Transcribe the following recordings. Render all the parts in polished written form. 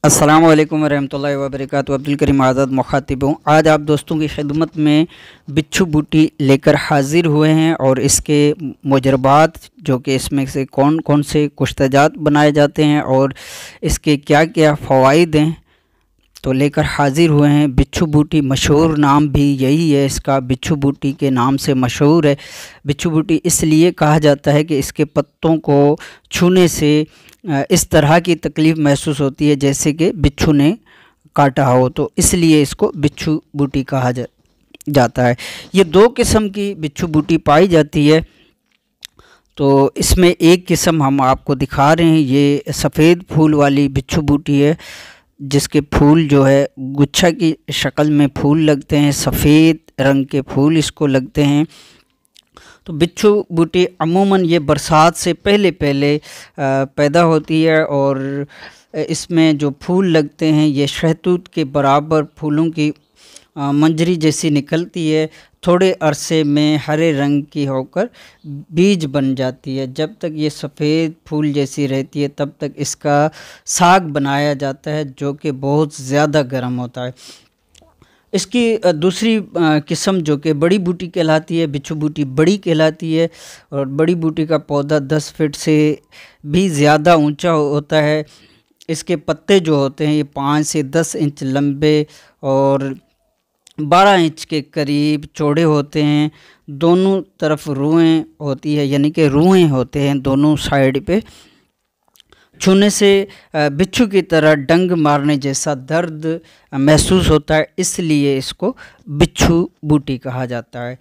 अस्सलामु अलैकुम वरहमतुल्लाहि वबरकातुहू। अब्दुल करीम आज़ाद मुखातिब हूँ। आज आप दोस्तों की खिदमत में बिच्छू बूटी लेकर हाजिर हुए हैं और इसके मुजरबात जो कि इसमें से कौन कौन से कुश्तजात बनाए जाते हैं और इसके क्या क्या फ़वाइद हैं तो लेकर हाजिर हुए हैं। बिच्छू बूटी मशहूर नाम भी यही है इसका, बिच्छू बूटी के नाम से मशहूर है। बिच्छू बूटी इसलिए कहा जाता है कि इसके पत्तों को छूने से इस तरह की तकलीफ़ महसूस होती है जैसे कि बिच्छू ने काटा हो, तो इसलिए इसको बिच्छू बूटी कहा जाता है। ये दो किस्म की बिच्छू बूटी पाई जाती है, तो इसमें एक किस्म हम आपको दिखा रहे हैं। ये सफ़ेद फूल वाली बिच्छू बूटी है जिसके फूल जो है गुच्छा की शक्ल में फूल लगते हैं, सफ़ेद रंग के फूल इसको लगते हैं। तो बिच्छू बूटी अमूमन ये बरसात से पहले पैदा होती है और इसमें जो फूल लगते हैं ये शहतूत के बराबर फूलों की मंजरी जैसी निकलती है। थोड़े अरसे में हरे रंग की होकर बीज बन जाती है। जब तक ये सफ़ेद फूल जैसी रहती है तब तक इसका साग बनाया जाता है जो कि बहुत ज़्यादा गर्म होता है। इसकी दूसरी किस्म जो कि बड़ी बूटी कहलाती है, बिच्छू बूटी बड़ी कहलाती है और बड़ी बूटी का पौधा 10 फीट से भी ज़्यादा ऊंचा होता है। इसके पत्ते जो होते हैं ये 5 से 10 इंच लंबे और 12 इंच के करीब चौड़े होते हैं। दोनों तरफ रुएं होती है, यानी कि रुएं होते हैं दोनों साइड पे। छूने से बिच्छू की तरह डंग मारने जैसा दर्द महसूस होता है, इसलिए इसको बिच्छू बूटी कहा जाता है।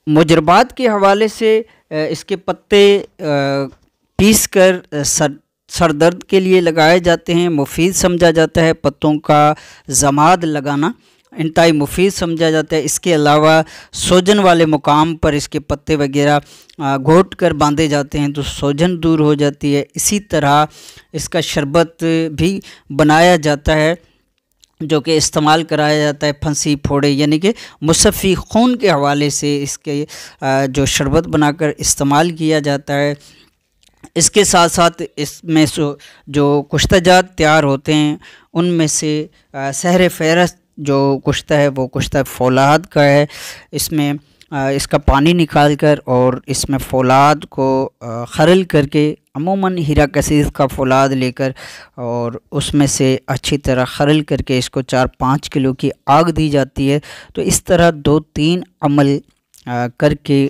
मुजरबात के हवाले से इसके पत्ते पीस कर सर दर्द के लिए लगाए जाते हैं, मुफीद समझा जाता है। पत्तों का जमाद लगाना इंतहाई मुफीद समझा जाता है। इसके अलावा सोजन वाले मुकाम पर इसके पत्ते वगैरह घोट कर बांधे जाते हैं तो सोजन दूर हो जाती है। इसी तरह इसका शरबत भी बनाया जाता है जो कि इस्तेमाल कराया जाता है फंसी फोड़े, यानी कि मुसफ़ी खून के हवाले से इसके जो शरबत बनाकर इस्तेमाल किया जाता है। इसके साथ साथ इसमें जो कुश्तजात तैयार होते हैं उनमें से सहरे फ़हरस्त जो कुश्ता है वो कुश्ता फौलाद का है। इसमें इसका पानी निकाल कर और इसमें फौलाद को खरल करके, अमूमन हीरा कसीस का फौलाद लेकर और उसमें से अच्छी तरह खरल करके इसको 4-5 किलो की आग दी जाती है। तो इस तरह 2-3 अमल करके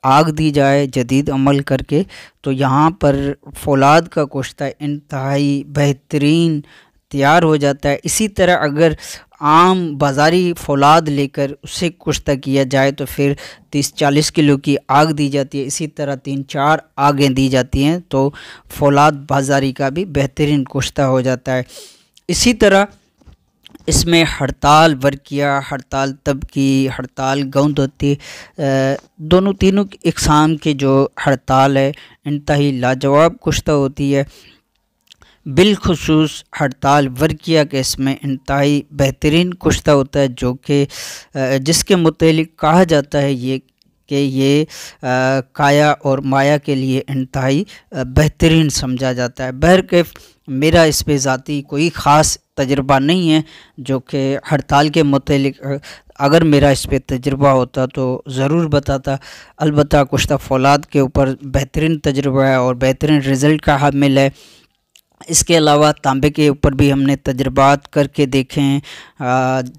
आग दी जाए, जदीद अमल करके, तो यहाँ पर फौलाद का कुश्ता इंतहाई बेहतरीन तैयार हो जाता है। इसी तरह अगर आम बाज़ारी फौलाद लेकर उससे कुश्ता किया जाए तो फिर 30-40 किलो की आग दी जाती है। इसी तरह 3-4 आगें दी जाती हैं तो फौलाद बाज़ारी का भी बेहतरीन कुश्ता हो जाता है। इसी तरह इसमें हड़ताल वर्किया, हड़ताल तबकी, हड़ताल गौंद होती दोनों तीनों इकसाम की जो हड़ताल है इंतहाई लाजवाब कुश्ता होती है। बिलखुसूस हड़ताल वर्किया के इसमें इंतहाई बेहतरीन कुश्ता होता है जो कि जिसके मुतालिक कहा जाता है ये काया और माया के लिए इंतहाई बेहतरीन समझा जाता है। बहरकैफ मेरा इस पे ज़ाती कोई ख़ास तजुर्बा नहीं है जो कि हड़ताल के मुतालिक अगर मेरा इस पे तजुर्बा होता तो ज़रूर बताता। अलबत्ता कुश्ता फौलाद के ऊपर बेहतरीन तजुर्बा है और बेहतरीन रिज़ल्ट का हामिल है। इसके अलावा तांबे के ऊपर भी हमने तजर्बात करके देखे हैं।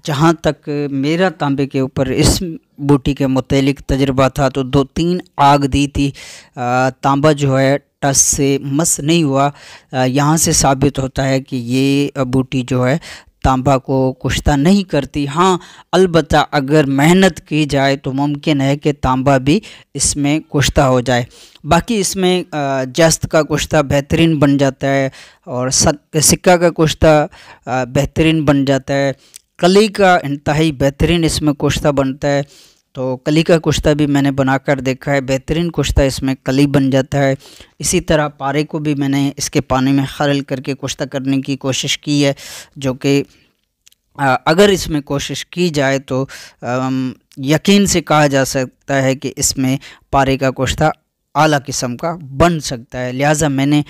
जहाँ तक मेरा तांबे के ऊपर इस बूटी के मुतालिक तजर्बा था तो 2-3 आग दी थी, तांबा जो है टस से मस नहीं हुआ। यहाँ से साबित होता है कि ये बूटी जो है तांबा को कुश्ता नहीं करती। हाँ, अलबत्ता अगर मेहनत की जाए तो मुमकिन है कि तांबा भी इसमें कुश्ता हो जाए। बाकी इसमें जस्त का कुश्ता बेहतरीन बन जाता है और सिक्का का कुश्ता बेहतरीन बन जाता है। कली का इंतहाई बेहतरीन इसमें कुश्ता बनता है, तो कली का कुश्ता भी मैंने बनाकर देखा है, बेहतरीन कुश्ता इसमें कली बन जाता है। इसी तरह पारे को भी मैंने इसके पानी में खरल करके कुश्ता करने की कोशिश की है जो कि अगर इसमें कोशिश की जाए तो यकीन से कहा जा सकता है कि इसमें पारे का कुश्ता आला किस्म का बन सकता है। लिहाजा मैंने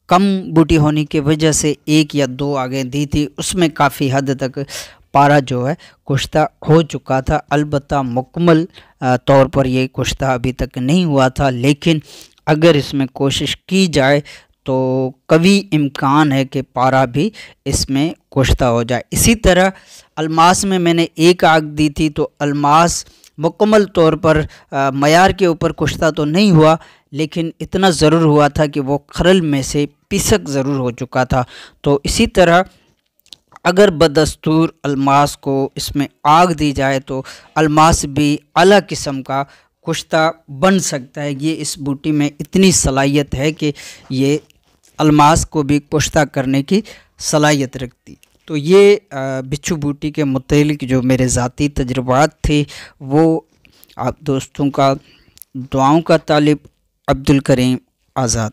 कम बूटी होने की वजह से 1 या 2 आगे दी थी, उसमें काफ़ी हद तक पारा जो है कुश्ता हो चुका था। अलबत्ता मुकम्मल तौर पर ये कुश्ता अभी तक नहीं हुआ था, लेकिन अगर इसमें कोशिश की जाए तो कभी इम्कान है कि पारा भी इसमें कुश्ता हो जाए। इसी तरह अलमास में मैंने 1 आग दी थी, तो अलमास मुकम्मल तौर पर मयार के ऊपर कुश्ता तो नहीं हुआ, लेकिन इतना ज़रूर हुआ था कि वो खरल में से पिसक ज़रूर हो चुका था। तो इसी तरह अगर बदस्तूर अलमास को इसमें आग दी जाए तो अलमास भी आला किस्म का कुश्ता बन सकता है। ये इस बूटी में इतनी सलाहियत है कि ये अलमास को भी कुश्ता करने की सलाहियत रखती। तो ये बिच्छू बूटी के मुतालिक जो मेरे ज़ाती तजुर्बात थे वो आप दोस्तों का दुआओं का तालिब अब्दुल करीम आज़ाद।